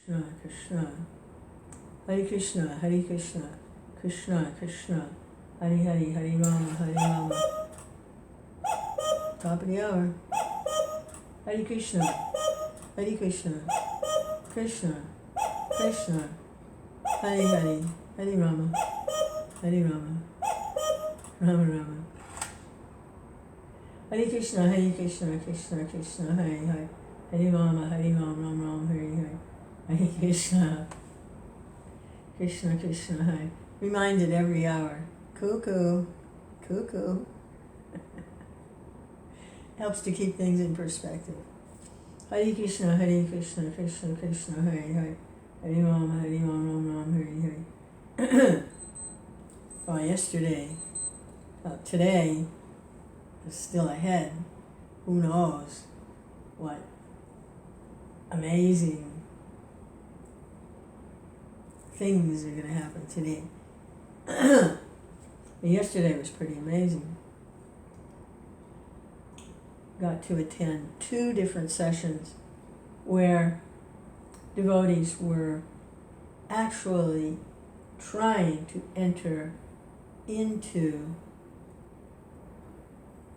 Krishna, Krishna, Hare Krishna, Hare Krishna, Krishna, Krishna, Hare Hare, Hare Rama, Hare Rama. Top of the hour. Hare Krishna, Hare Krishna, Krishna, Krishna, Hare Hare, Hare Rama, Hare Rama, Rama Rama. Hare Krishna, Krishna, Krishna, Hare Hare, Hare Rama, Hare Rama, Rama Rama, Hare Hare. Hare Krishna, Krishna, Krishna, Hare. Reminded every hour. Cuckoo, cuckoo. Helps to keep things in perspective. Hare Krishna, Krishna, Krishna, Hare Hare. Hare Rama, Hare Rama, Rama Rama, Hare Hare. Oh, yesterday, today is still ahead. Who knows what amazing things are going to happen today. But yesterday was pretty amazing. Got to attend 2 different sessions where devotees were actually trying to enter into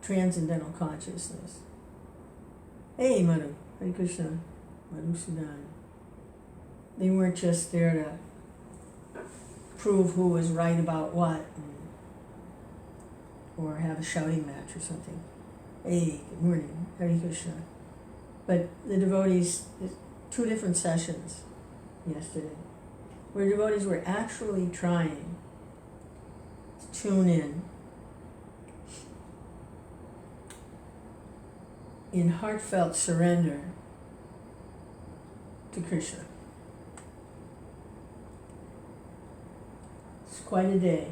transcendental consciousness. Hey, Madhu, Hare Krishna, Madhu Sudan. They weren't just there to prove who was right about what, or have a shouting match or something. Hey, good morning, Hare Krishna. But the devotees, 2 different sessions yesterday, where devotees were actually trying to tune in heartfelt surrender to Krishna. It's quite a day.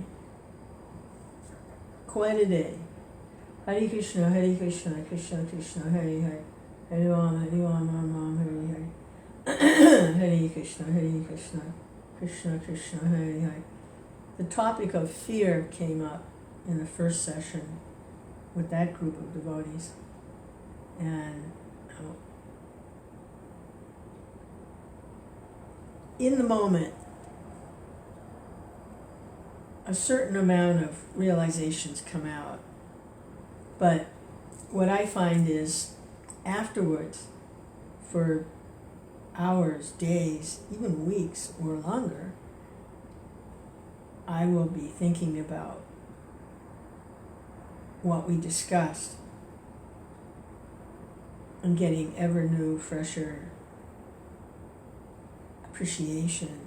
Quite a day. Hare Krishna, Krishna, Krishna, Hare Hare. Hare Rama, Rama Rama, Hare Hare. Hare Krishna, Krishna, Krishna, Krishna, Hare Hare. The topic of fear came up in the first session with that group of devotees. And in the moment, a certain amount of realizations come out. But what I find is afterwards, for hours, days, even weeks or longer, I will be thinking about what we discussed and getting ever new, fresher appreciation.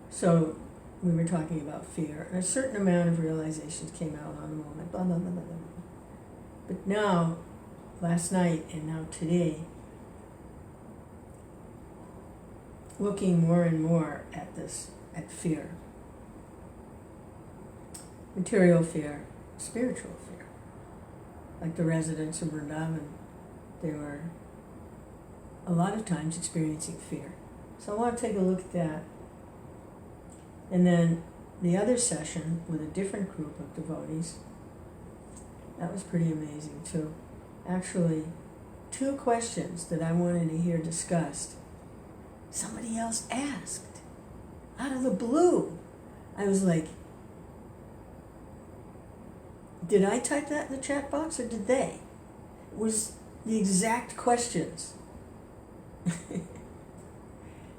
So we were talking about fear, and a certain amount of realizations came out on the moment, blah, blah, blah, blah, blah. But now, last night and now today, looking more and more at fear. Material fear, spiritual fear. Like the residents of Vrindavan, they were a lot of times experiencing fear. So I want to take a look at that. And then the other session with a different group of devotees, that was pretty amazing too. Actually, 2 questions that I wanted to hear discussed, somebody else asked out of the blue. I was like, did I type that in the chat box or did they? It was the exact questions.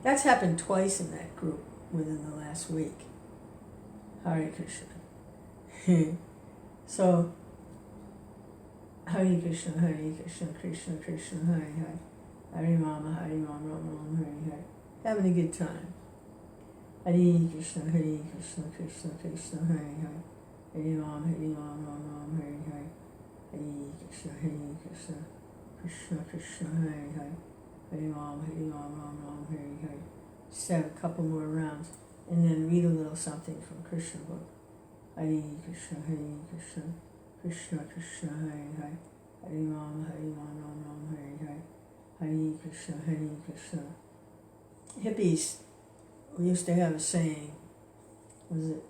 That's happened twice in that group within the last week. Hare Krishna. So, Hare Krishna, Krishna, Krishna, Hare Hare. Hare Rama, Rama Rama, Hare Hare. Having a good time. Hare Krishna, Krishna, Krishna, Krishna, Hare Hare. Hare Rama, Rama Rama, Hare Hare. Hare Krishna, Krishna, Krishna, Krishna, Hare Hare. Hare Rama, Rama Rama, Hare Hare. Just have a couple more rounds, and then read a little something from Krishna book. Hare Krishna, Krishna, Krishna, Krishna, Hare Hare. Hare Rama, Rama, Hare Hare. Hare Krishna, Krishna. Hippies, we used to have a saying, was it,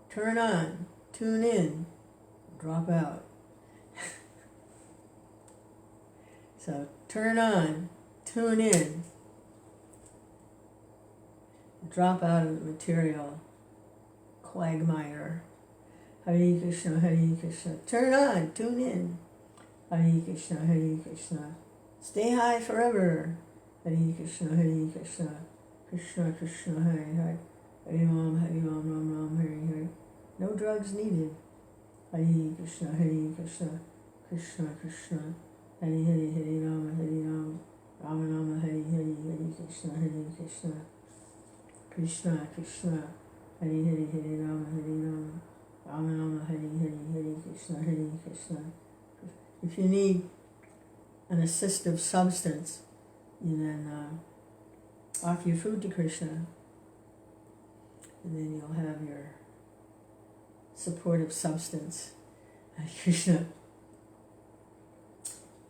turn on, tune in, drop out. So turn on, tune in, drop out of the material quagmire. Hare Krishna, Hare Krishna. Turn on, tune in. Hare Krishna, Hare Krishna. Stay high forever. Hare Krishna, Hare Krishna. Krishna, Krishna, Hare Hare. Hare Ram, Ram Ram, Hare Hare. No drugs needed. Hare Krishna, Hare Krishna. Krishna, Krishna. Hare Hare, Hare Rama, Hare Rama. Rama Rama, Hare Hare, Hare Krishna, Hare Krishna. Krishna, Krishna. Hare Hare, Hare Rama, Hare Rama. Rama Rama, Hare Hare, Hare Krishna, Hare Krishna. If you need an assistive substance, you then offer your food to Krishna, and then you'll have your supportive substance. Hare Krishna.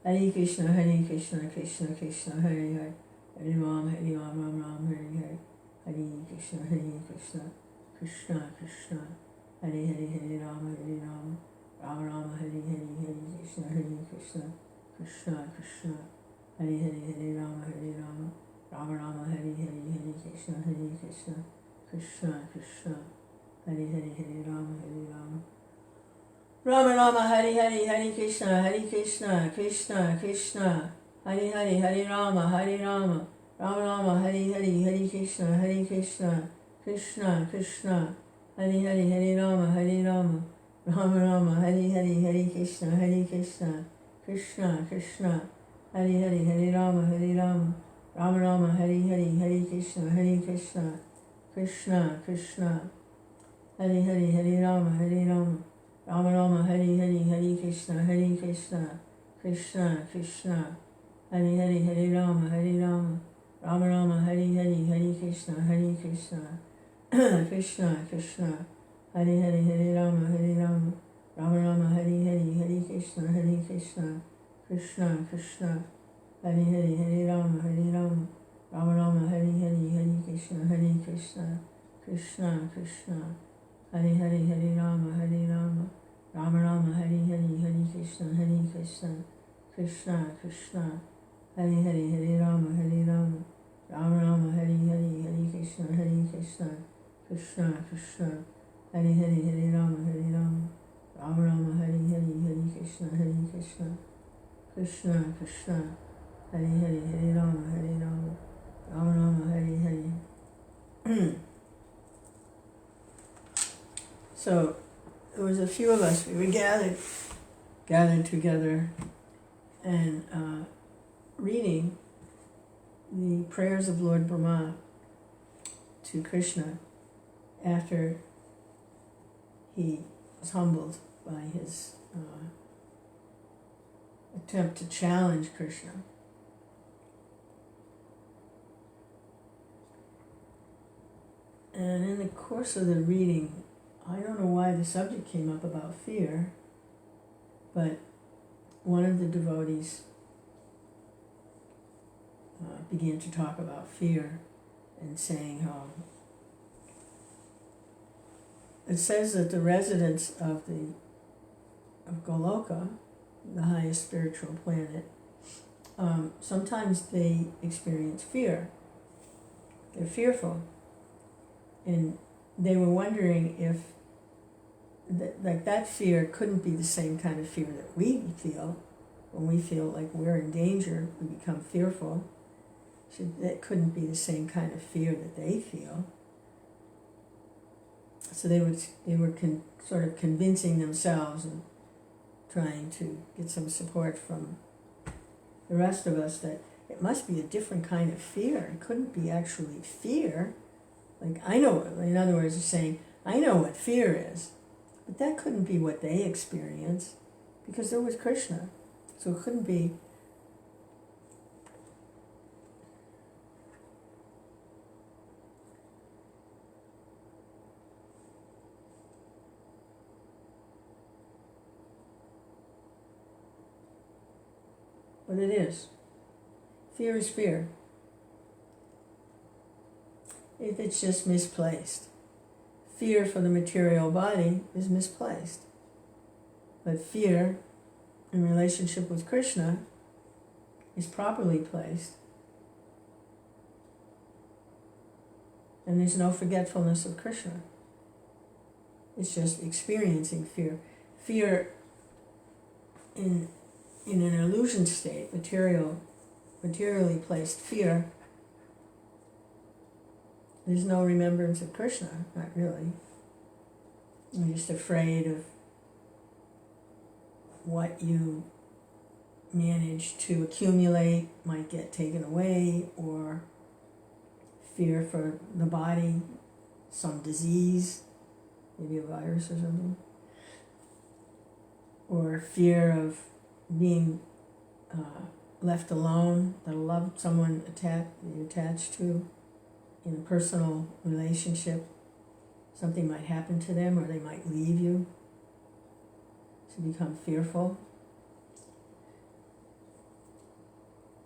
Hare Krishna, Hare Krishna, Krishna Krishna, Hare Hare. Hare Ram, Ram Ram, Hare Hare. Hare Krishna, Hare Krishna. Krishna Krishna. Hare Hare, Hare Rama, Hare Rama. Rama Rama, Hare Hare, Hare Krishna, Hare Krishna. Krishna Krishna. Hare Hare, Hare Rama, Hare Rama. Rama Rama, Hare Hare, Hare Krishna, Hare Krishna. Krishna Krishna. Hare Hare, Hare Rama, Hare Rama. Rama Rama, Hare Hare, Hare Krishna, Hare Krishna. Krishna Krishna. Hare Hare, Hare Rama, Hare Rama. Rama Rama, Hare Hare, Hare Krishna, Hare Krishna. Krishna Krishna. Hare Hare, Hare Rama, Hare Rama. Rama Rama, Hare Hare, Hare Krishna, Hare Krishna. Krishna Krishna. Hare Hare, Hare Rama, Hare Rama. Rama Rama, Hare Hare, Hare Krishna, Hare Krishna. Krishna Krishna. Hare Hare, Hare Rama, Hare Rama. Rama Rama, Hare Hare, Hare Krishna, Hare Krishna. Krishna Krishna. Hare Hare, Hare Rama, Hare Rama. Rama Rama, Hare Hare, Hare Krishna, Hare Krishna. Krishna Krishna. Hare Hare, Hare Rama, Hare Rama. Rama Rama, Hare Hare, Hare Krishna, Hare Krishna. Krishna Krishna. Hare Hare, Hare Rama, Hare Rama. Rama Rama, Hare Hare, Hare Krishna, Hare Krishna. Krishna Krishna. Hare Hare, Hare Rama, Hare Rama. Rama Rama, Hare Hare, Hare Krishna, Hare Krishna. Krishna Krishna. Hare Hare, Hare Rama, Hare Rama. Rama Rama, Hare Hare, Hare Krishna, Hare Krishna. Krishna Krishna. Hare Hare, Hare Rama, Hare Rama. Rama Rama, Hare Hare, Hare Krishna, Hare Krishna. Krishna Krishna. Hare Hare, Hare Rama, Hare Rama. Rama Rama, Hare Hare. So there was a few of us. We were gathered together and reading the prayers of Lord Brahma to Krishna after he was humbled by his attempt to challenge Krishna. And in the course of the reading, I don't know why the subject came up about fear, but one of the devotees began to talk about fear and saying how it says that the residents of Goloka, the highest spiritual planet, sometimes they experience fear. They're fearful. And they were wondering if that fear couldn't be the same kind of fear that we feel. When we feel like we're in danger, we become fearful. So that couldn't be the same kind of fear that they feel. So they were sort of convincing themselves and trying to get some support from the rest of us that it must be a different kind of fear. It couldn't be actually fear. Like, I know, in other words, they're saying, I know what fear is, but that couldn't be what they experience because there was Krishna. So it couldn't be. But it is. Fear is fear. If it's just misplaced. Fear for the material body is misplaced. But fear in relationship with Krishna is properly placed, and there's no forgetfulness of Kṛṣṇa. It's just experiencing fear. Fear in an illusion state, materially placed fear, there's no remembrance of Kṛṣṇa, not really. You're just afraid of what you manage to accumulate might get taken away, or fear for the body, some disease, maybe a virus or something, or fear of being left alone, that a loved someone you're attached to in a personal relationship, something might happen to them, or they might leave you, to become fearful.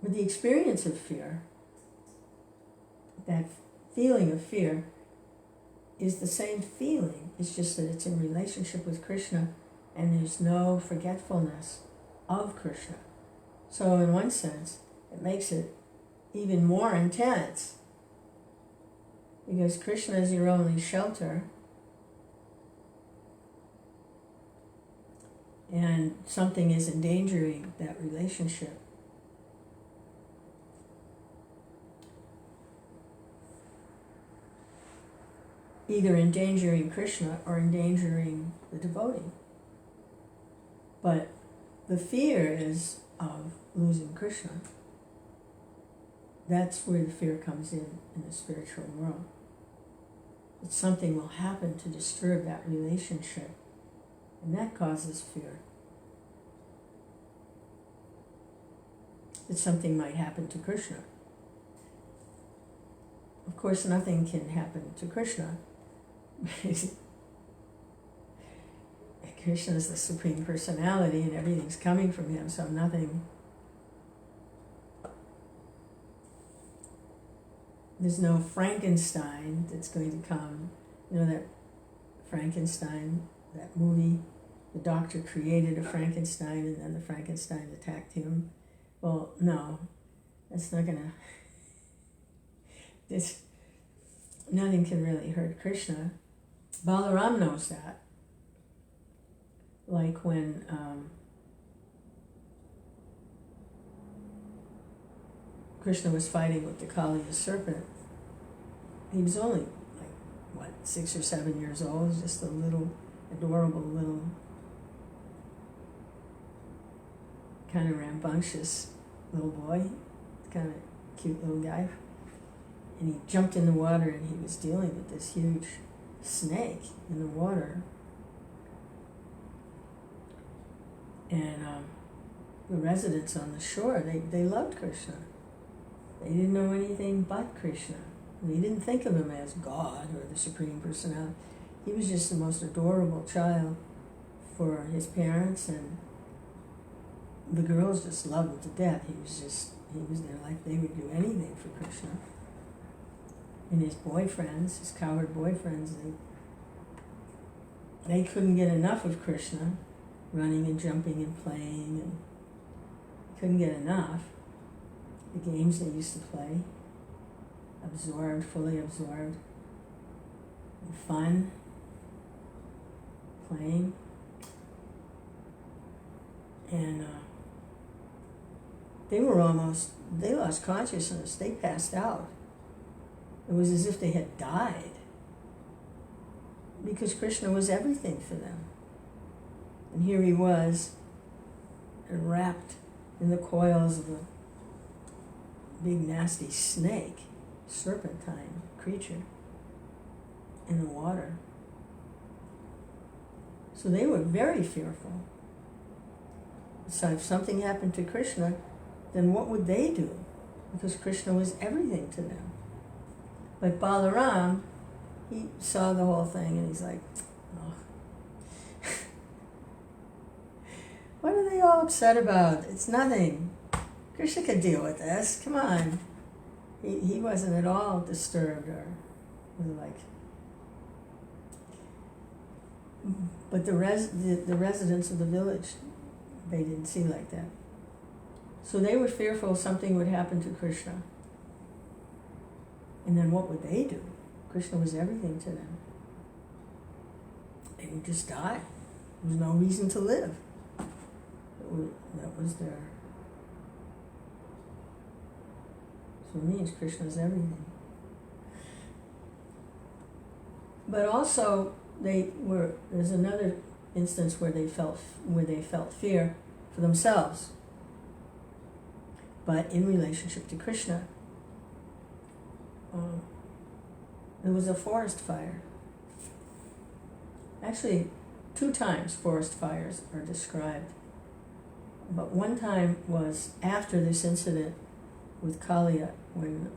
But the experience of fear, that feeling of fear, is the same feeling. It's just that it's in relationship with Kṛṣṇa, and there's no forgetfulness of Kṛṣṇa. So in one sense, it makes it even more intense, because Kṛṣṇa is your only shelter, and something is endangering that relationship. Either endangering Kṛṣṇa or endangering the devotee. But the fear is of losing Kṛṣṇa. That's where the fear comes in the spiritual world. That something will happen to disturb that relationship, and that causes fear. That something might happen to Kṛṣṇa. Of course, nothing can happen to Kṛṣṇa. Krishna is the Supreme Personality, and everything's coming from him, so nothing. There's no Frankenstein that's going to come. You know that Frankenstein, that movie, the doctor created a Frankenstein and then the Frankenstein attacked him. Well, no, that's not gonna. Nothing can really hurt Krishna. Balaram knows that. Like when Krishna was fighting with the Kali, the serpent, he was only 6 or 7 years old. He was just a little, adorable little, kind of rambunctious little boy, kind of cute little guy. And he jumped in the water, and he was dealing with this huge snake in the water. And the residents on the shore, they loved Kṛṣṇa. They didn't know anything but Kṛṣṇa. They didn't think of him as God or the Supreme Personality. He was just the most adorable child for his parents, and the girls just loved him to death. He was their life. They would do anything for Kṛṣṇa. And his boyfriends, his cowherd boyfriends, they couldn't get enough of Kṛṣṇa, running and jumping and playing, and couldn't get enough. The games they used to play, fully absorbed, and fun, playing. And they lost consciousness. They passed out. It was as if they had died, because Kṛṣṇa was everything for them. And here he was, wrapped in the coils of a big nasty snake, serpentine creature, in the water. So they were very fearful. So if something happened to Kṛṣṇa, then what would they do? Because Kṛṣṇa was everything to them. But Balaram, he saw the whole thing, and he's like, oh. What are they all upset about? It's nothing. Kṛṣṇa could deal with this. Come on. He wasn't at all disturbed or like. But the residents of the village, they didn't see like that. So they were fearful something would happen to Kṛṣṇa. And then what would they do? Kṛṣṇa was everything to them. They would just die. There was no reason to live. That was their... So it means Kṛṣṇa's everything. But also, there's another instance where they felt fear for themselves, but in relationship to Kṛṣṇa. There was a forest fire. Actually, 2 times forest fires are described. But one time was after this incident with Kaliya, when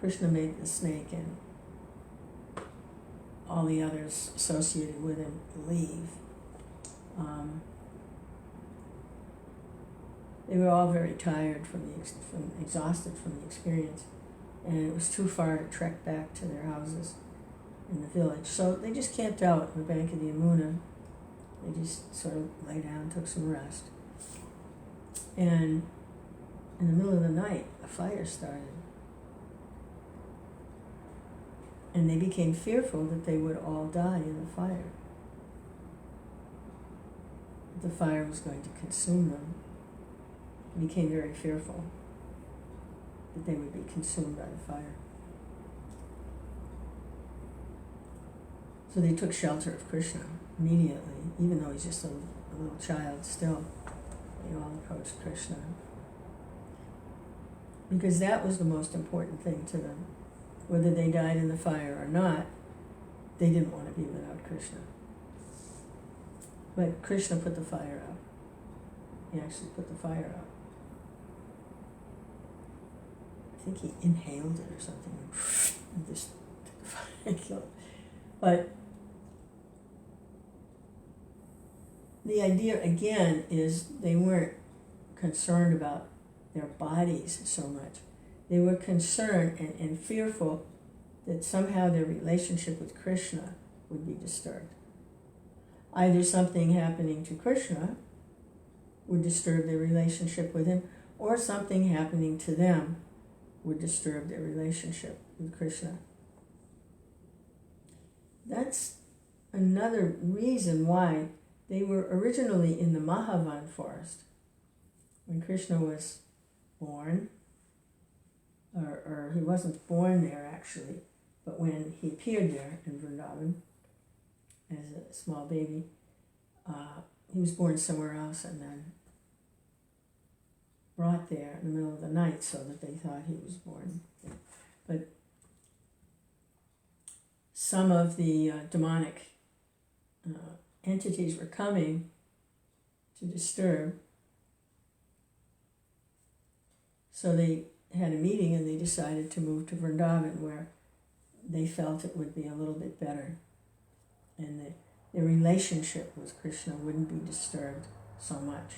Kṛṣṇa made the snake and all the others associated with him leave. They were all very tired exhausted from the experience, and it was too far to trek back to their houses in the village. So they just camped out on the bank of the Yamuna. They just sort of lay down, took some rest. And in the middle of the night, a fire started. And they became fearful that they would all die in the fire. The fire was going to consume them. They became very fearful that they would be consumed by the fire. So they took shelter of Kṛṣṇa immediately, even though he's just a little child still. They all approached Kṛṣṇa. Because that was the most important thing to them. Whether they died in the fire or not, they didn't want to be without Kṛṣṇa. But Kṛṣṇa put the fire out. He actually put the fire out. I think he inhaled it or something, and just took the fire and killed it. But the idea, again, is they weren't concerned about their bodies so much. They were concerned and fearful that somehow their relationship with Kṛṣṇa would be disturbed. Either something happening to Kṛṣṇa would disturb their relationship with him, or something happening to them would disturb their relationship with Kṛṣṇa. That's another reason why they were originally in the Mahavan forest. When Kṛṣṇa was born, or he wasn't born there actually, but when he appeared there in Vrindavan as a small baby, he was born somewhere else and then brought there in the middle of the night so that they thought he was born there. But some of the demonic entities were coming to disturb, so they had a meeting and they decided to move to Vrindavan, where they felt it would be a little bit better and their relationship with Kṛṣṇa wouldn't be disturbed so much.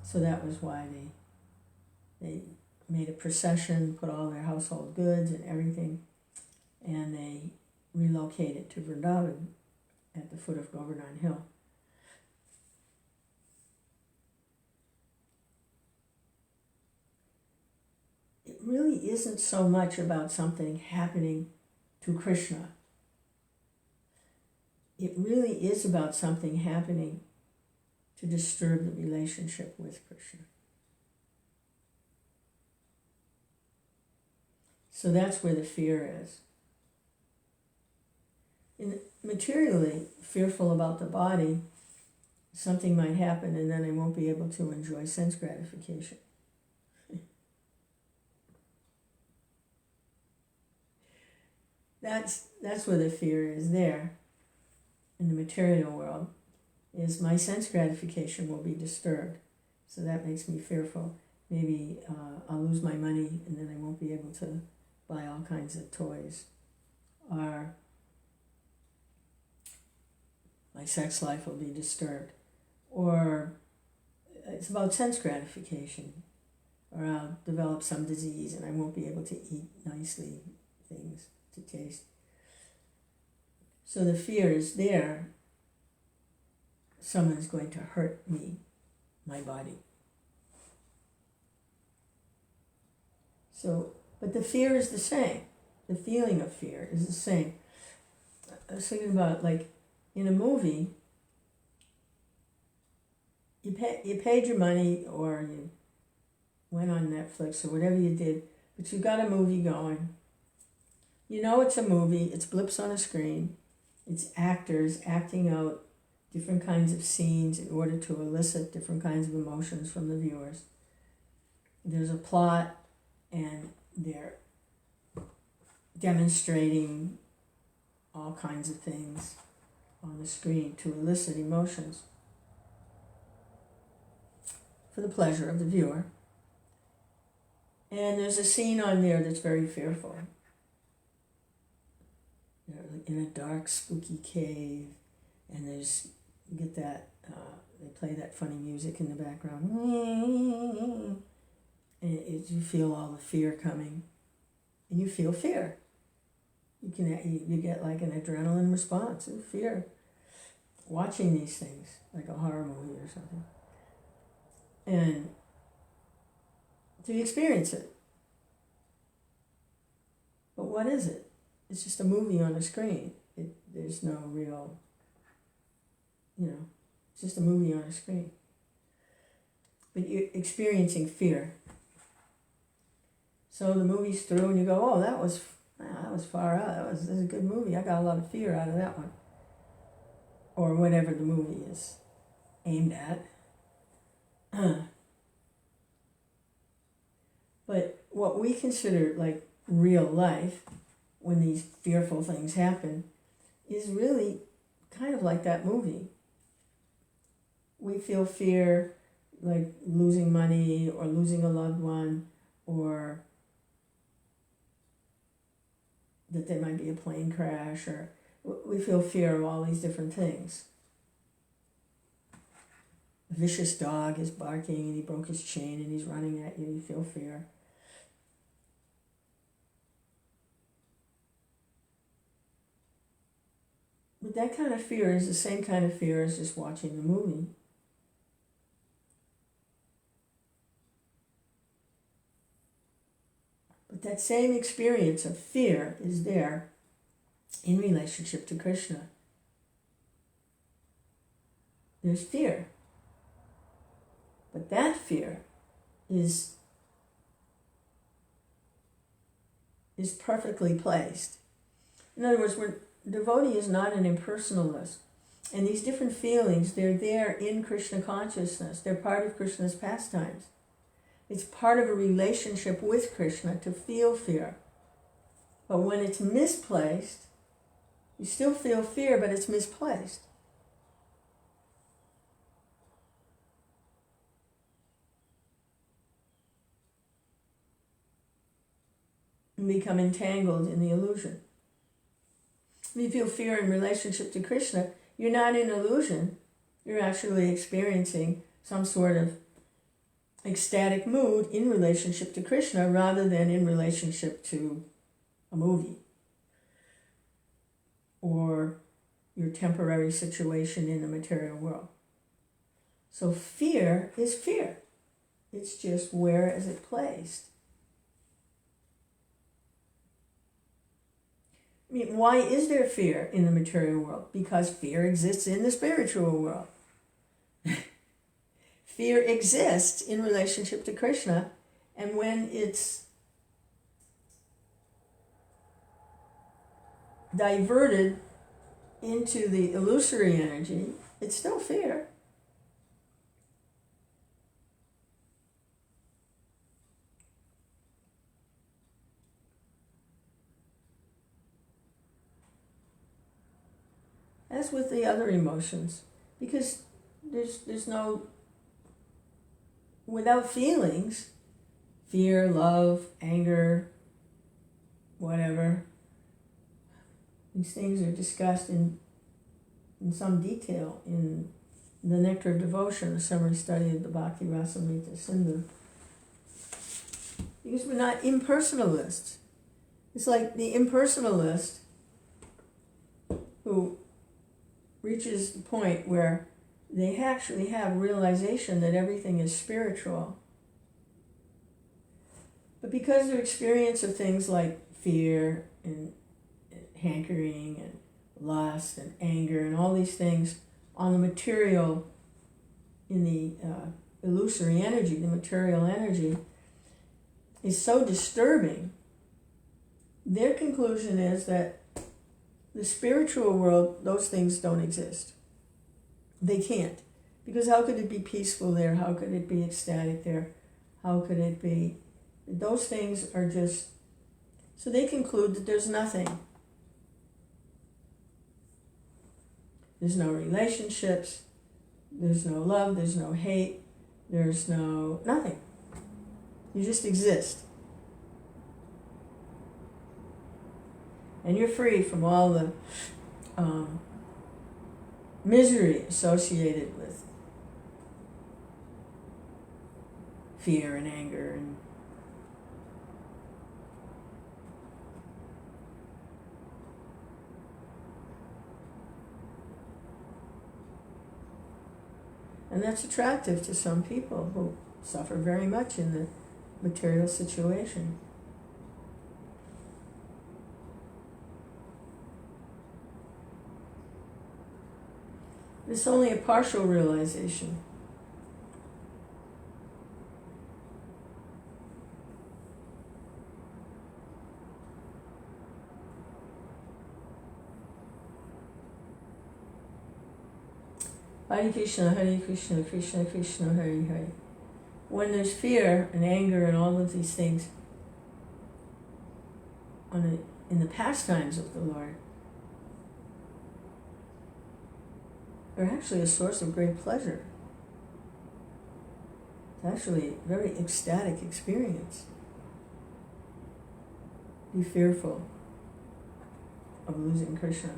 So that was why they made a procession, put all their household goods and everything, and they relocated to Vrindavan at the foot of Govardhan Hill. It really isn't so much about something happening to Kṛṣṇa. It really is about something happening to disturb the relationship with Kṛṣṇa. So that's where the fear is. Materially fearful about the body, something might happen and then I won't be able to enjoy sense gratification. That's where the fear is there in the material world, is my sense gratification will be disturbed. So that makes me fearful. Maybe I'll lose my money and then I won't be able to buy all kinds of toys. Or my sex life will be disturbed. Or it's about sense gratification. Or I'll develop some disease and I won't be able to eat nicely things to taste. So the fear is there. Someone's going to hurt me, my body. So, but the fear is the same. The feeling of fear is the same. I was thinking about, like, in a movie, you paid your money, or you went on Netflix or whatever you did, but you got a movie going. You know it's a movie, it's blips on a screen, it's actors acting out different kinds of scenes in order to elicit different kinds of emotions from the viewers. There's a plot, and they're demonstrating all kinds of things on the screen to elicit emotions for the pleasure of the viewer. And there's a scene on there that's very fearful. They're in a dark, spooky cave, and you get that, they play that funny music in the background. And you feel all the fear coming, and you feel fear. You get like an adrenaline response of fear watching these things, like a horror movie or something. And so you experience it. But what is it? It's just a movie on a screen. There's no real, it's just a movie on a screen. But you're experiencing fear. So the movie's through, and you go, oh, that was far out. This is a good movie. I got a lot of fear out of that one. Or whatever the movie is aimed at. But what we consider like real life, when these fearful things happen, is really kind of like that movie. We feel fear, like losing money or losing a loved one, or that there might be a plane crash, or we feel fear of all these different things. A vicious dog is barking and he broke his chain and he's running at you, you feel fear. But that kind of fear is the same kind of fear as just watching the movie. But that same experience of fear is there in relationship to Kṛṣṇa. There's fear. But that fear is perfectly placed. In other words, devotee is not an impersonalist. And these different feelings, they're there in Kṛṣṇa consciousness. They're part of Kṛṣṇa's pastimes. It's part of a relationship with Kṛṣṇa to feel fear. But when it's misplaced, you still feel fear, but it's misplaced. And become entangled in the illusion. When you feel fear in relationship to Kṛṣṇa, you're not in illusion. You're actually experiencing some sort of ecstatic mood in relationship to Kṛṣṇa rather than in relationship to a movie or your temporary situation in the material world. So fear is fear. It's just where is it placed? I mean, why is there fear in the material world? Because fear exists in the spiritual world. Fear exists in relationship to Kṛṣṇa, and when it's diverted into the illusory energy, it's still fear. As with the other emotions, because there's no, without feelings, fear, love, anger, whatever, these things are discussed in some detail in the Nectar of Devotion, a summary study of the Bhakti Rasamrita Sindhu. Because we're not impersonalists. It's like the impersonalist who reaches the point where they actually have realization that everything is spiritual. But because their experience of things like fear and hankering and lust and anger and all these things on the material, in the illusory energy, the material energy, is so disturbing, their conclusion is that the spiritual world, those things don't exist. They can't. Because how could it be peaceful there? How could it be ecstatic there? How could it be? Those things are just... So they conclude that there's nothing. There's no relationships. There's no love. There's no hate. There's no... nothing. You just exist. And you're free from all the misery associated with fear and anger and that's attractive to some people who suffer very much in the material situation. It's only a partial realization. Hare Krishna, Krishna Krishna, Hare Hare. When there's fear and anger and all of these things in the pastimes of the Lord, they're actually a source of great pleasure. It's actually a very ecstatic experience. Be fearful of losing Krishna.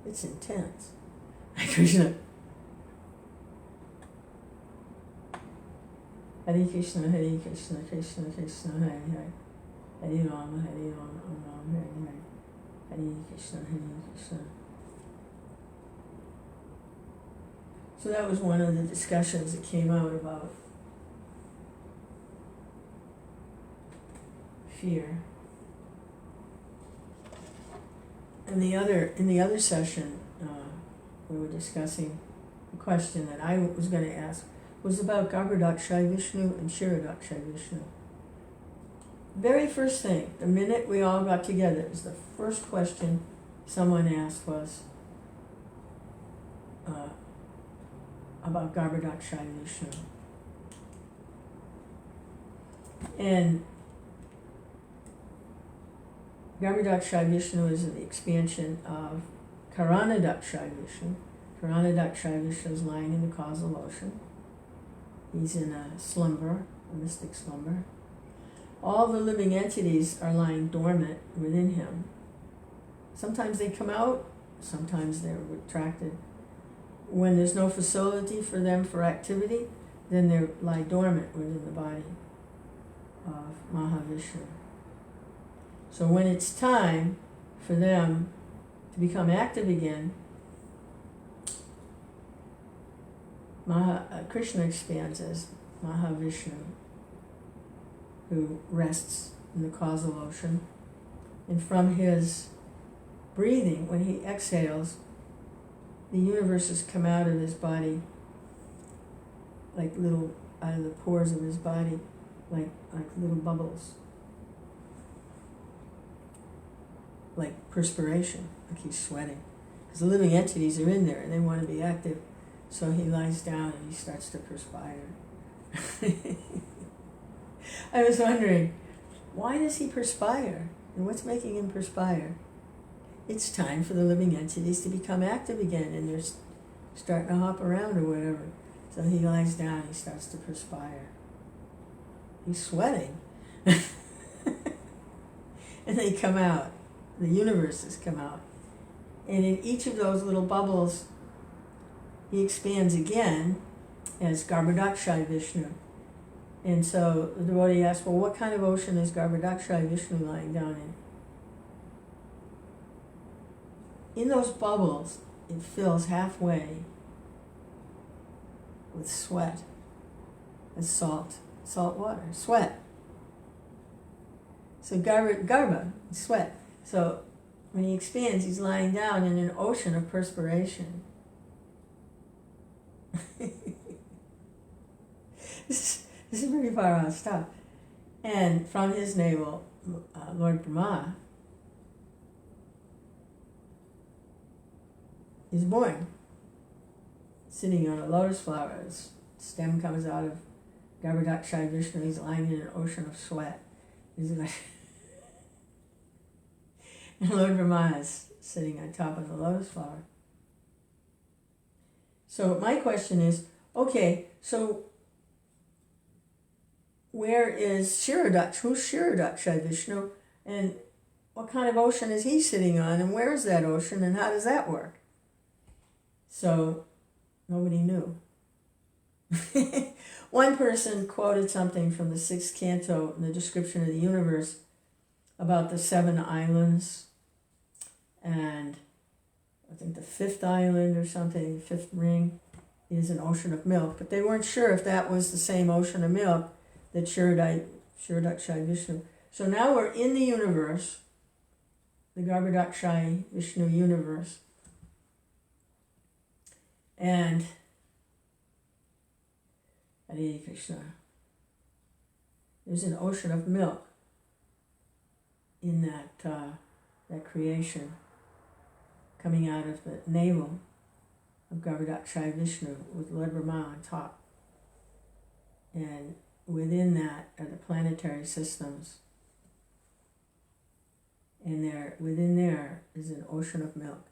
It's intense. Krishna. Hare Krishna, Hare Krishna, Krishna Krishna, Hare Hare. Hare Rama, Hare Rama, Rama Hare Hare. Hare Krishna, Hare Krishna. So that was one of the discussions that came out about fear. And in the other session, we were discussing the question that I was going to ask was about Garbhodakshai Vishnu and Kshirodakshai Vishnu. Very first thing, the minute we all got together, was the first question someone asked was about Garbhodakshai Vishnu. And Garbhodakshai Vishnu is the expansion of Kṛṣṇa Vishnu. Kṛṣṇa Vishnu is lying in the causal ocean. He's in a slumber, a mystic slumber. All the living entities are lying dormant within him. Sometimes they come out, sometimes they're retracted. When there's no facility for them for activity, then they lie dormant within the body of Mahavishnu. So when it's time for them to become active again, Krishna expands as Mahavishnu, who rests in the causal ocean. And from his breathing, when he exhales, the universes come out of his body like little, out of the pores of his body, like little bubbles. Like perspiration, like he's sweating. Because the living entities are in there and they want to be active. So he lies down and he starts to perspire. I was wondering, why does he perspire? And what's making him perspire? It's time for the living entities to become active again, and they're starting to hop around or whatever. So he lies down, he starts to perspire. He's sweating. And they come out. The universes come out. And in each of those little bubbles, he expands again as Garbhodakshai Vishnu. And so the devotee asks, well, what kind of ocean is Garbhodakshai Vishnu lying down in? In those bubbles, it fills halfway with sweat. as salt water, sweat. So garba, sweat. So when he expands, he's lying down in an ocean of perspiration. This is pretty far out stuff. And from his navel, Lord Brahma is born, sitting on a lotus flower. His stem comes out of Garbhodakshai Vishnu. He's lying in an ocean of sweat. He's like, and Lord Brahma is sitting on top of the lotus flower. So my question is, okay, so where is Kshirodaksh? Who's Kshirodakshai Vishnu? And what kind of ocean is he sitting on? And where is that ocean? And how does that work? So nobody knew. One person quoted something from the 6th canto in the description of the universe about the 7 islands, and I think the 5th island or something, the 5th ring, is an ocean of milk. But they weren't sure if that was the same ocean of milk that Kshirodakshai Vishnu. So now we're in the universe, the Garbhodakshai Vishnu universe, and Hare Krishna. There's an ocean of milk in that creation, coming out of the navel of Garbhodakshai Vishnu with Lord Brahma on top. And within that are the planetary systems. And within there is an ocean of milk.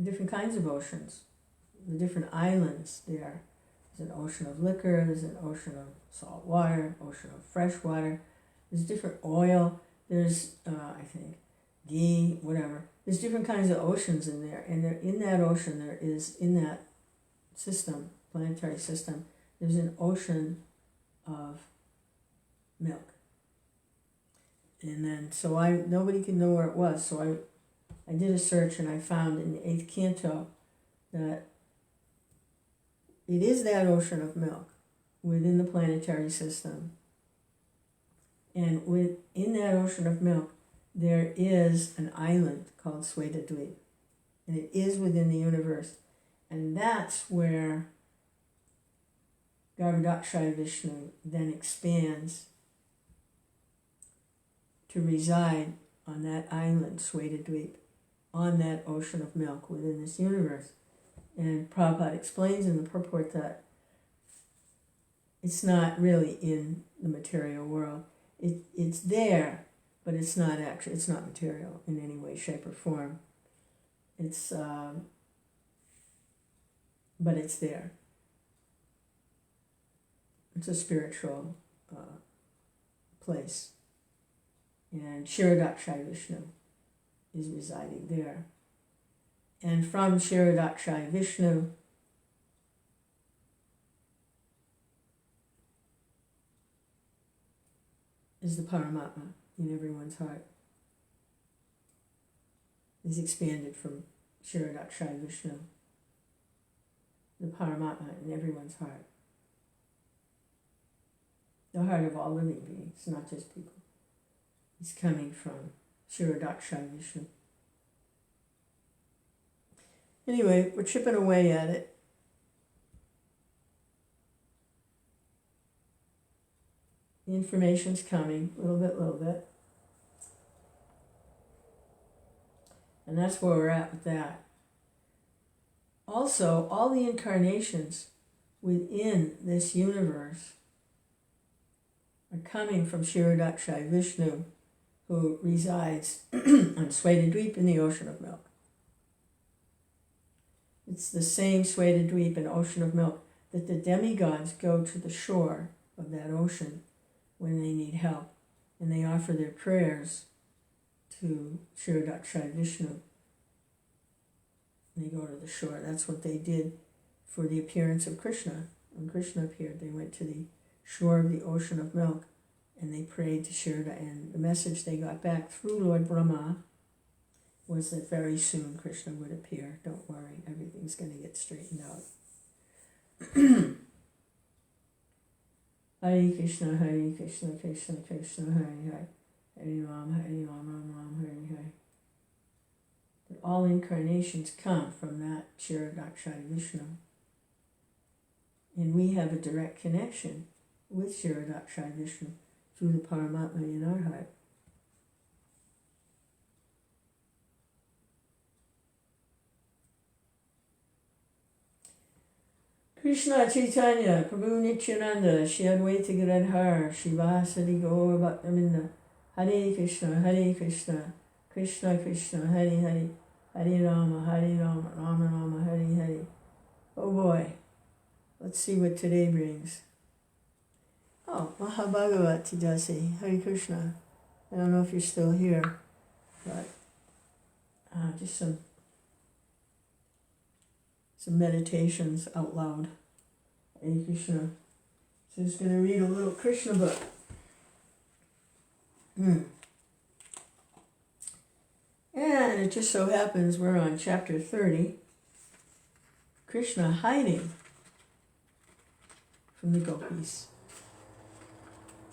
Different kinds of oceans. The different islands there. There's an ocean of liquor, there's an ocean of salt water, ocean of fresh water. There's different oil, there's, I think, ghee, whatever. There's different kinds of oceans in there. And in that ocean, there is, in that system, planetary system, there's an ocean of milk. And then, so nobody could know where it was. So I did a search and I found in the 8th canto that it is that ocean of milk within the planetary system. And within that ocean of milk, there is an island called Svetadvip. And it is within the universe. And that's where Garbhodakshai Vishnu then expands to reside on that island, Svetadvip, on that ocean of milk within this universe. And Prabhupada explains in the purport that it's not really in the material world. It's there, but it's not material in any way, shape, or form. But it's there. It's a spiritual place. And Kshirodakshai Vishnu is residing there. And from Kshirodakshai Vishnu, is the Paramatma in everyone's heart. Is expanded from Kshirodakshai Vishnu, the Paramatma in everyone's heart. The heart of all living beings, not just people. It's coming from Kshirodakshai Vishnu. Anyway, we're chipping away at it. The information's coming, little bit. And that's where we're at with that. Also, all the incarnations within this universe are coming from Kshirodakshai Vishnu, who resides on Svetadvip in the ocean of milk. It's the same Svetadvip and ocean of milk that the demigods go to the shore of that ocean when they need help, and they offer their prayers to Kshirodakshai Vishnu. And they go to the shore. That's what they did for the appearance of Kṛṣṇa. When Kṛṣṇa appeared, they went to the shore of the ocean of milk, and they prayed to Kshiroda. And the message they got back through Lord Brahma was that very soon Kṛṣṇa would appear. Don't worry, everything's going to get straightened out. Hare Krishna, Krishna Krishna, Hare Hare, Hare Ram, Ram Ram, Hare Hare. That all incarnations come from that Kshirodakshaya Vishnu. And we have a direct connection with Kshirodakshaya Vishnu through the Paramatma in our heart. Krishna Chaitanya, Prabhu Nityananda, Shri Advaita Gadadhar, Srivasadi Gaur Bhaktavinda, Hare Krishna, Krishna Krishna, Hare Hare, Hare Rama, Rama Rama, Hare Hare. Oh boy, let's see what today brings. Oh, Mahabhagavati Dasi, Hare Krishna. I don't know if you're still here, but just some meditations out loud. Hare Krishna. So just going to read a little Krishna book. And it just so happens we're on chapter 30. Krishna hiding from the Gopīs.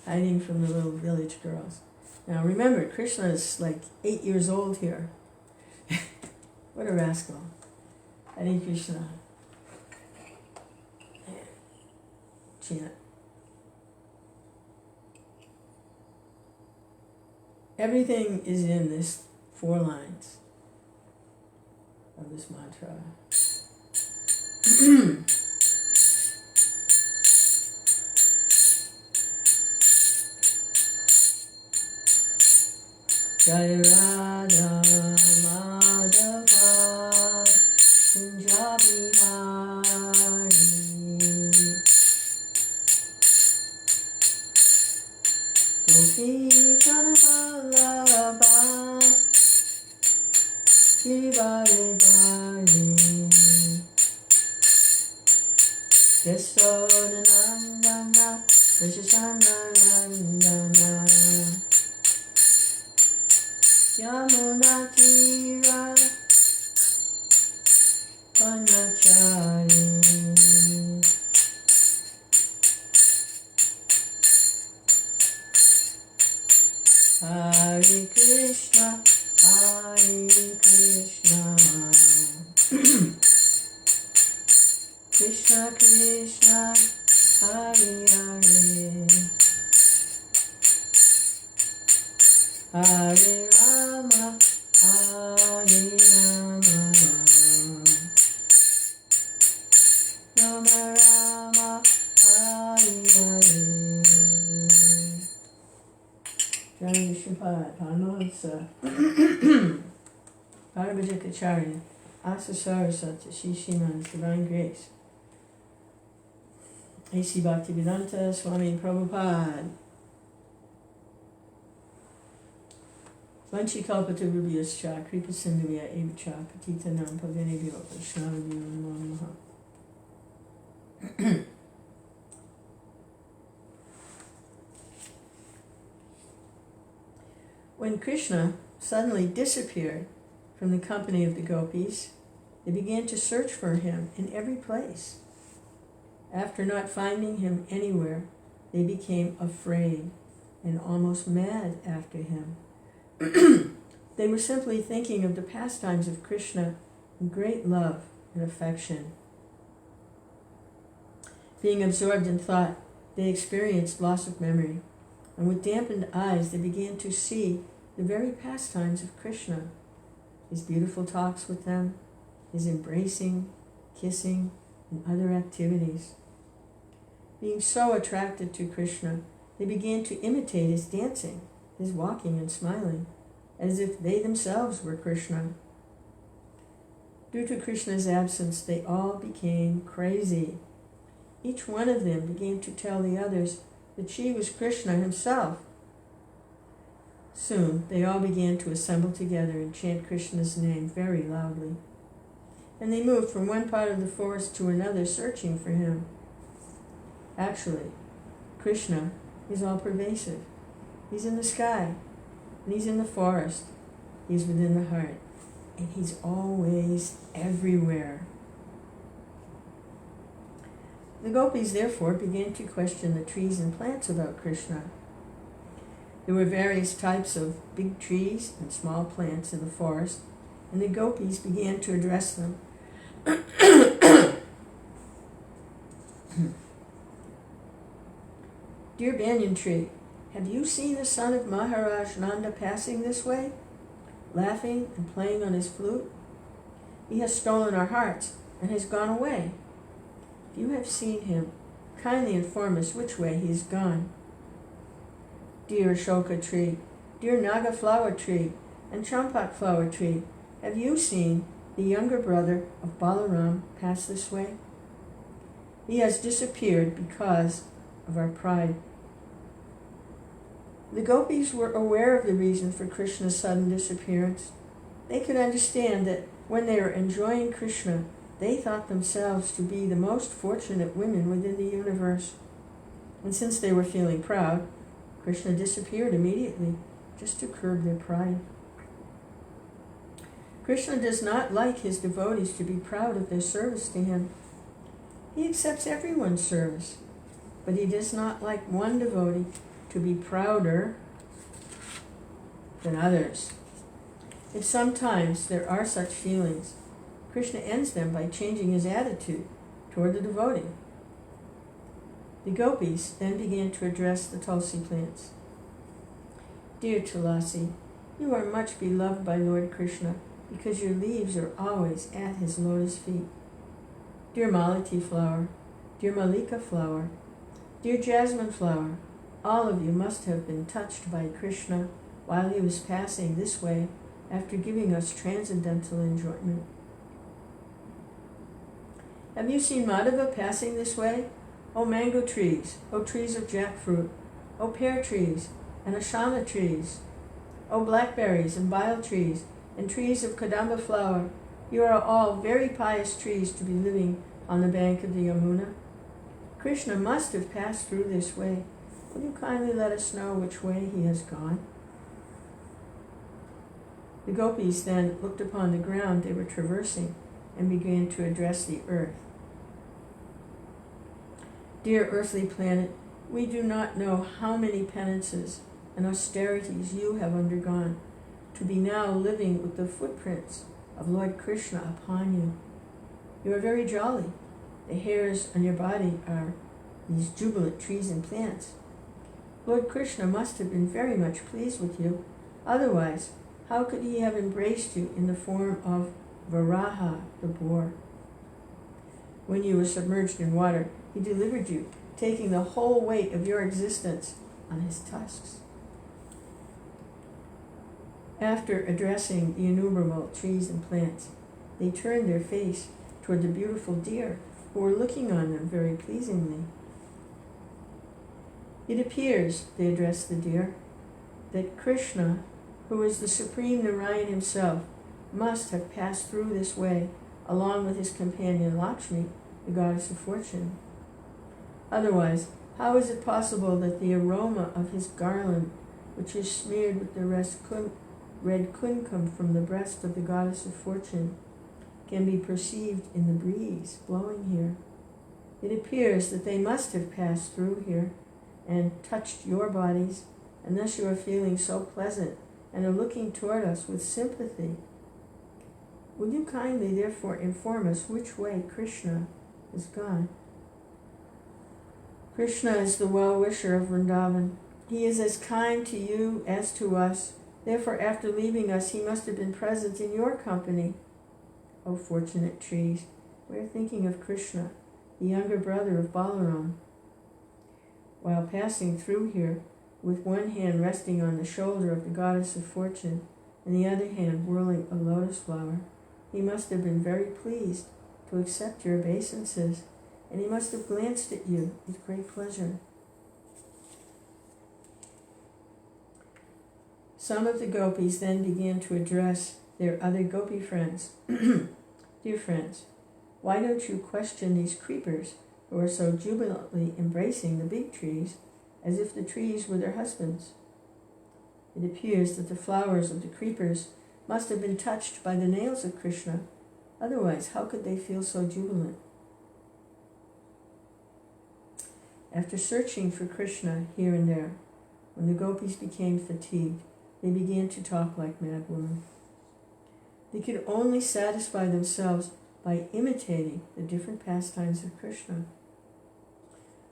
Hiding from the little village girls. Now remember, Krishna is like 8 years old here. What a rascal. Hare Krishna. Chant. Everything is in this 4 lines of this mantra. Jai Radha Madhava Punjabi Hari Gopi Chanavallabha Girivaridhari Yasodhanandana Rajashanarandana Yamuna Tira Vanachari Hare Krishna, Krishna Krishna, Hare Hare, Hare Rama, Rama Rama, Hare Hare. Jai Vishnupada, Paramahansa, Paramajakacharya, Asa Saraswati, Shishiman's Divine Grace, A.C. Bhaktivedanta Swami Prabhupada, Vanchikalpatarubhyascha, Kripasindhuya Evacha, Patitanam Pavanebhyo, Vaishnavabhyo Namo Namaha. When Krishna suddenly disappeared from the company of the Gopis, they began to search for him in every place. After not finding him anywhere, they became afraid and almost mad after him. They were simply thinking of the pastimes of Krishna in great love and affection. Being absorbed in thought, they experienced loss of memory, and with dampened eyes they began to see the very pastimes of Krishna, his beautiful talks with them, his embracing, kissing, and other activities. Being so attracted to Krishna, they began to imitate his dancing, his walking and smiling, as if they themselves were Krishna. Due to Krishna's absence, they all became crazy. Each one of them began to tell the others that she was Krishna himself. Soon, they all began to assemble together and chant Krishna's name very loudly. And they moved from one part of the forest to another, searching for him. Actually, Krishna is all-pervasive. He's in the sky, and he's in the forest. He's within the heart, and he's always everywhere. The gopis therefore began to question the trees and plants about Kṛṣṇa. There were various types of big trees and small plants in the forest, and the gopis began to address them. Dear banyan tree, have you seen the son of Maharaj Nanda passing this way, laughing and playing on his flute? He has stolen our hearts and has gone away. If you have seen him, kindly inform us which way he has gone. Dear Ashoka tree, dear Naga flower tree, and Champak flower tree, have you seen the younger brother of Balaram pass this way? He has disappeared because of our pride. The gopis were aware of the reason for Kṛṣṇa's sudden disappearance. They could understand that when they were enjoying Kṛṣṇa, they thought themselves to be the most fortunate women within the universe. And since they were feeling proud, Kṛṣṇa disappeared immediately, just to curb their pride. Kṛṣṇa does not like his devotees to be proud of their service to him. He accepts everyone's service, but he does not like one devotee to be prouder than others. If sometimes there are such feelings, Kṛṣṇa ends them by changing his attitude toward the devotee. The gopis then began to address the tulsi plants. Dear Tulasi, you are much beloved by Lord Kṛṣṇa because your leaves are always at his lotus feet. Dear Malati flower, dear Malika flower, dear jasmine flower, all of you must have been touched by Kṛṣṇa while he was passing this way after giving us transcendental enjoyment. Have you seen Madhava passing this way? O mango trees, O trees of jackfruit, O pear trees and ashama trees, O blackberries and bile trees and trees of kadamba flower, you are all very pious trees to be living on the bank of the Yamuna. Kṛṣṇa must have passed through this way. Will you kindly let us know which way he has gone? The gopis then looked upon the ground they were traversing and began to address the earth. Dear earthly planet, we do not know how many penances and austerities you have undergone to be now living with the footprints of Lord Kṛṣṇa upon you. You are very jolly. The hairs on your body are these jubilant trees and plants. Lord Kṛṣṇa must have been very much pleased with you. Otherwise, how could he have embraced you in the form of Varaha, the boar? When you were submerged in water, he delivered you, taking the whole weight of your existence on his tusks. After addressing the innumerable trees and plants, they turned their face toward the beautiful deer who were looking on them very pleasingly. It appears, they addressed the deer, that Kṛṣṇa, who is the supreme Narayan himself, must have passed through this way along with his companion Lakshmi, the goddess of fortune. Otherwise, how is it possible that the aroma of his garland, which is smeared with the red kumkum from the breast of the goddess of fortune, can be perceived in the breeze blowing here? It appears that they must have passed through here and touched your bodies, and thus you are feeling so pleasant and are looking toward us with sympathy. Will you kindly therefore inform us which way Kṛṣṇa is gone? Kṛṣṇa is the well-wisher of Vrindavan. He is as kind to you as to us. Therefore, after leaving us, he must have been present in your company. O fortunate trees, we are thinking of Kṛṣṇa, the younger brother of Balaram. While passing through here, with one hand resting on the shoulder of the goddess of fortune, and the other hand whirling a lotus flower, he must have been very pleased to accept your obeisances, and he must have glanced at you with great pleasure. Some of the gopis then began to address their other gopi friends. Dear friends, why don't you question these creepers who are so jubilantly embracing the big trees as if the trees were their husbands? It appears that the flowers of the creepers must have been touched by the nails of Kṛṣṇa. Otherwise, how could they feel so jubilant? After searching for Kṛṣṇa here and there, when the gopis became fatigued, they began to talk like mad women. They could only satisfy themselves by imitating the different pastimes of Kṛṣṇa.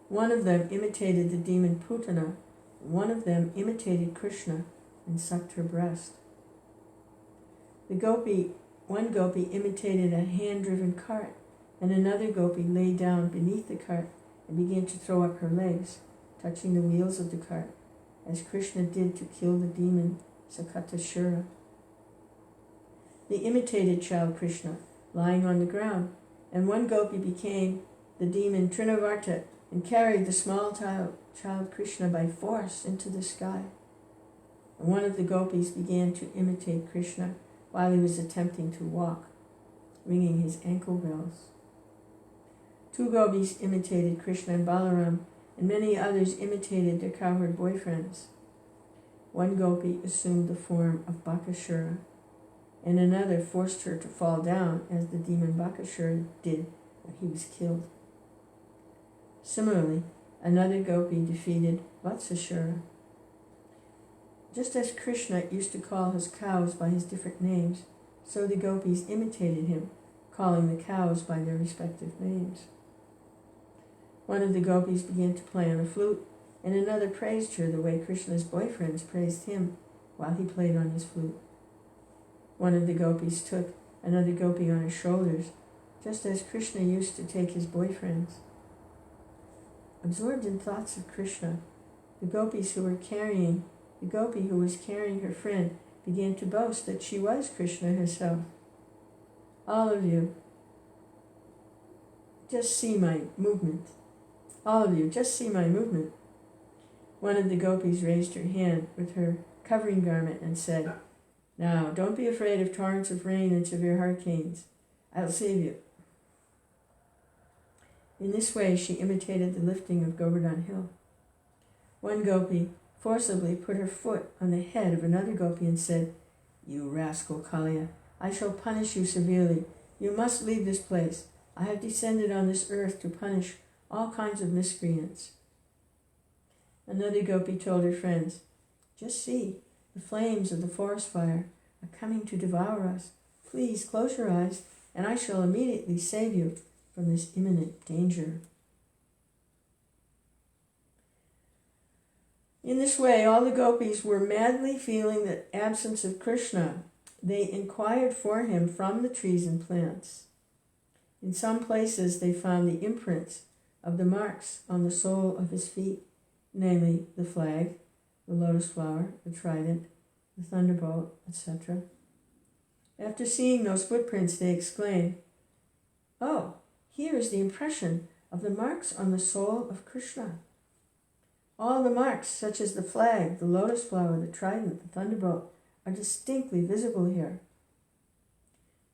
One of them imitated the demon Putana, one of them imitated Kṛṣṇa and sucked her breast. One gopi imitated a hand-driven cart, and another gopi lay down beneath the cart and began to throw up her legs, touching the wheels of the cart, as Kṛṣṇa did to kill the demon Sakatasura. They imitated child Kṛṣṇa, lying on the ground, and one gopi became the demon Trinavarta and carried the small child Kṛṣṇa by force into the sky. And one of the gopis began to imitate Kṛṣṇa while he was attempting to walk, ringing his ankle bells. Two gopis imitated Kṛṣṇa and Balaram, and many others imitated their cowherd boyfriends. One gopi assumed the form of Bakasura, and another forced her to fall down as the demon Bakasura did when he was killed. Similarly, another gopi defeated Vatsasura. Just as Kṛṣṇa used to call his cows by his different names, so the gopis imitated him, calling the cows by their respective names. One of the gopis began to play on a flute, and another praised her the way Kṛṣṇa's boyfriends praised him while he played on his flute. One of the gopis took another gopi on his shoulders, just as Kṛṣṇa used to take his boyfriends. Absorbed in thoughts of Kṛṣṇa, the gopi who was carrying her friend began to boast that she was Kṛṣṇa herself. All of you, just see my movement. All of you, just see my movement. One of the gopis raised her hand with her covering garment and said, "Now, don't be afraid of torrents of rain and severe hurricanes. I'll save you." In this way, she imitated the lifting of Govardhan Hill. One gopi forcibly put her foot on the head of another gopi and said, "You rascal Kaliya, I shall punish you severely. You must leave this place. I have descended on this earth to punish all kinds of miscreants." Another gopi told her friends, "Just see, the flames of the forest fire are coming to devour us. Please close your eyes, and I shall immediately save you from this imminent danger." In this way, all the gopis were madly feeling the absence of Kṛṣṇa. They inquired for him from the trees and plants. In some places, they found the imprints of the marks on the sole of his feet, namely the flag, the lotus flower, the trident, the thunderbolt, etc. After seeing those footprints, they exclaimed, "Oh, here is the impression of the marks on the sole of Kṛṣṇa. All the marks, such as the flag, the lotus flower, the trident, the thunderbolt, are distinctly visible here."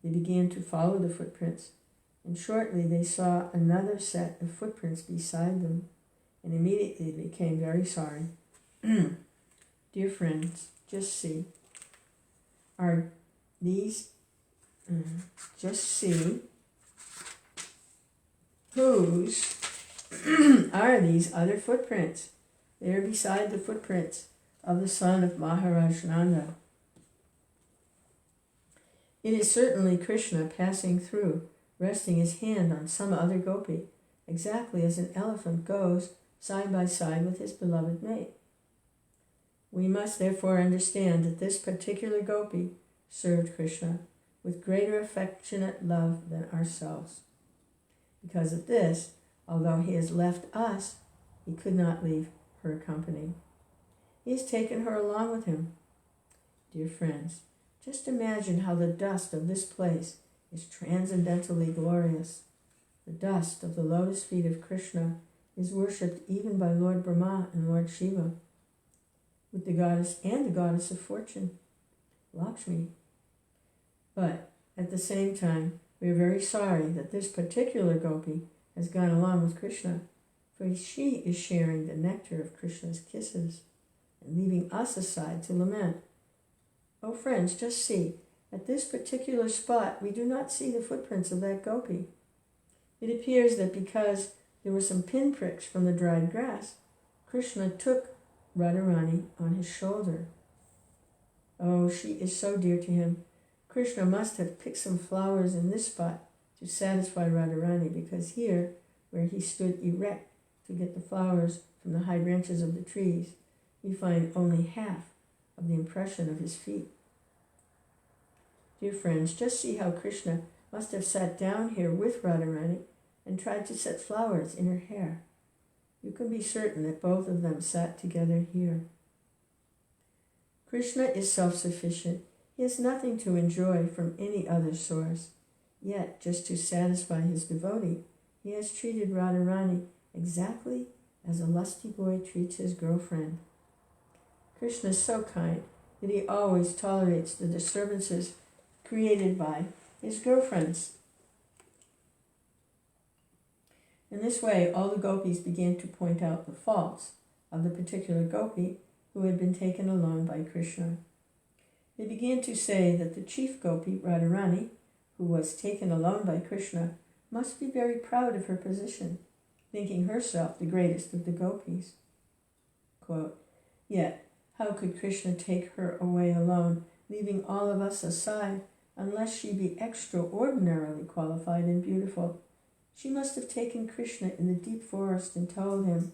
They began to follow the footprints, and shortly they saw another set of footprints beside them, and immediately they became very sorry. Dear friends, just see, whose are these other footprints? They are beside the footprints of the son of Maharaj Nanda. It is certainly Kṛṣṇa passing through, resting his hand on some other gopi, exactly as an elephant goes side by side with his beloved mate. We must therefore understand that this particular gopi served Kṛṣṇa with greater affectionate love than ourselves. Because of this, although he has left us, he could not leave her company. He has taken her along with him. Dear friends, just imagine how the dust of this place is transcendentally glorious. The dust of the lotus feet of Kṛṣṇa is worshipped even by Lord Brahma and Lord Shiva, with the goddess of fortune, Lakshmi. But at the same time, we are very sorry that this particular gopi has gone along with Kṛṣṇa, for she is sharing the nectar of Kṛṣṇa's kisses and leaving us aside to lament. Oh friends, just see, at this particular spot we do not see the footprints of that gopi. It appears that because there were some pinpricks from the dried grass. Kṛṣṇa took Radharani on his shoulder. Oh, she is so dear to him. Kṛṣṇa must have picked some flowers in this spot to satisfy Radharani, because here, where he stood erect to get the flowers from the high branches of the trees, we find only half of the impression of his feet. Dear friends, just see how Kṛṣṇa must have sat down here with Radharani and tried to set flowers in her hair. You can be certain that both of them sat together here. Kṛṣṇa is self-sufficient. He has nothing to enjoy from any other source. Yet, just to satisfy his devotee, he has treated Radharani exactly as a lusty boy treats his girlfriend. Kṛṣṇa is so kind that he always tolerates the disturbances created by his girlfriends. In this way, all the gopis began to point out the faults of the particular gopi who had been taken along by Kṛṣṇa. They began to say that the chief gopi, Radharani, who was taken alone by Kṛṣṇa, must be very proud of her position, thinking herself the greatest of the gopis. Quote, "Yet, how could Kṛṣṇa take her away alone, leaving all of us aside, unless she be extraordinarily qualified and beautiful? She must have taken Kṛṣṇa in the deep forest and told him,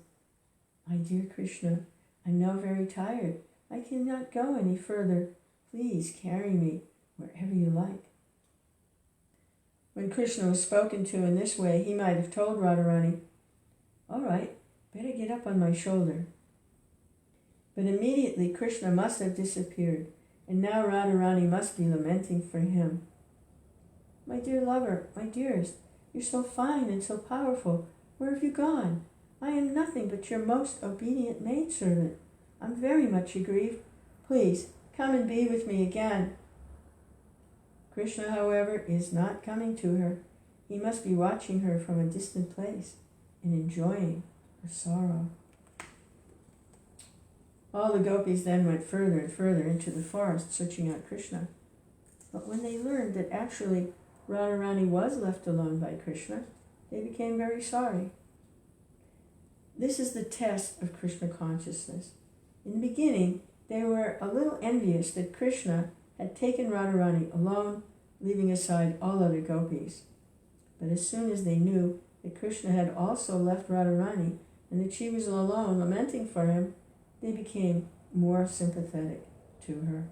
'My dear Kṛṣṇa, I'm now very tired. I cannot go any further. Please carry me wherever you like.'" When Kṛṣṇa was spoken to in this way, he might have told Radharani, "All right, better get up on my shoulder." But immediately Kṛṣṇa must have disappeared, and now Radharani must be lamenting for him. "My dear lover, my dearest, you're so fine and so powerful. Where have you gone? I am nothing but your most obedient maidservant. I'm very much aggrieved. Please, come and be with me again." Kṛṣṇa, however, is not coming to her. He must be watching her from a distant place and enjoying her sorrow. All the gopis then went further and further into the forest, searching out Kṛṣṇa. But when they learned that actually Radharani was left alone by Kṛṣṇa, they became very sorry. This is the test of Kṛṣṇa consciousness. In the beginning, they were a little envious that Kṛṣṇa had taken Radharani alone, leaving aside all other gopis. But as soon as they knew that Kṛṣṇa had also left Radharani and that she was alone lamenting for him, they became more sympathetic to her.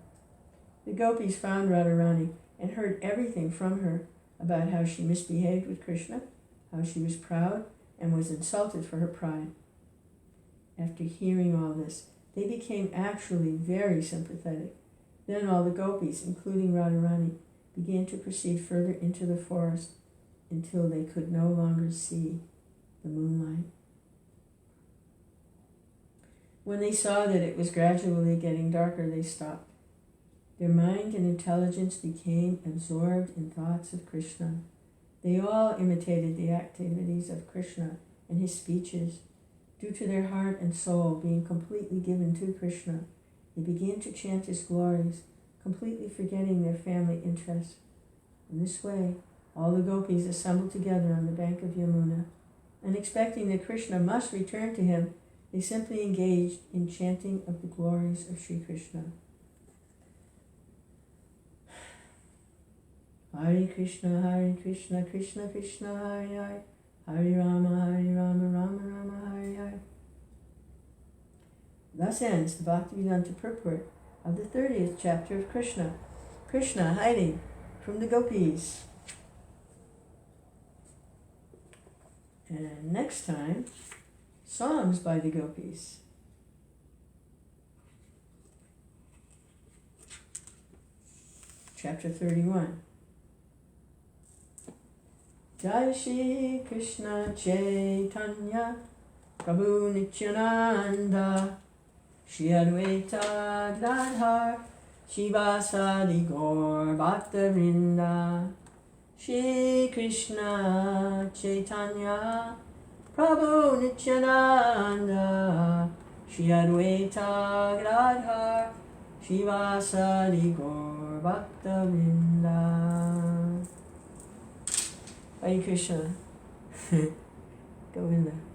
The gopis found Radharani and heard everything from her about how she misbehaved with Kṛṣṇa, how she was proud and was insulted for her pride. After hearing all this, they became actually very sympathetic. Then all the gopis, including Radharani, began to proceed further into the forest until they could no longer see the moonlight. When they saw that it was gradually getting darker, they stopped. Their mind and intelligence became absorbed in thoughts of Kṛṣṇa. They all imitated the activities of Kṛṣṇa and his speeches. Due to their heart and soul being completely given to Kṛṣṇa, they began to chant his glories, completely forgetting their family interests. In this way, all the gopis assembled together on the bank of Yamuna, and expecting that Kṛṣṇa must return to him, they simply engaged in chanting of the glories of Sri Kṛṣṇa. Hare Krishna, Krishna Krishna, Hare Hare, Hare Rama, Rama Rama, Hare Hare. Thus ends the Bhaktivedanta purport of the 30th chapter of Kṛṣṇa. Kṛṣṇa hiding from the gopis. And next time, songs by the gopis. Chapter 31. Jai Shri Krishna Chaitanya Prabhu Nityananda Shri Advaita Gadadhar Shivasadi Gaur Bhaktavrinda Shri Krishna Chaitanya Prabhu Nityananda Shri Advaita Gadadhar Shivasadi Gaur Bhaktavrinda. Hare Krishna. go in there.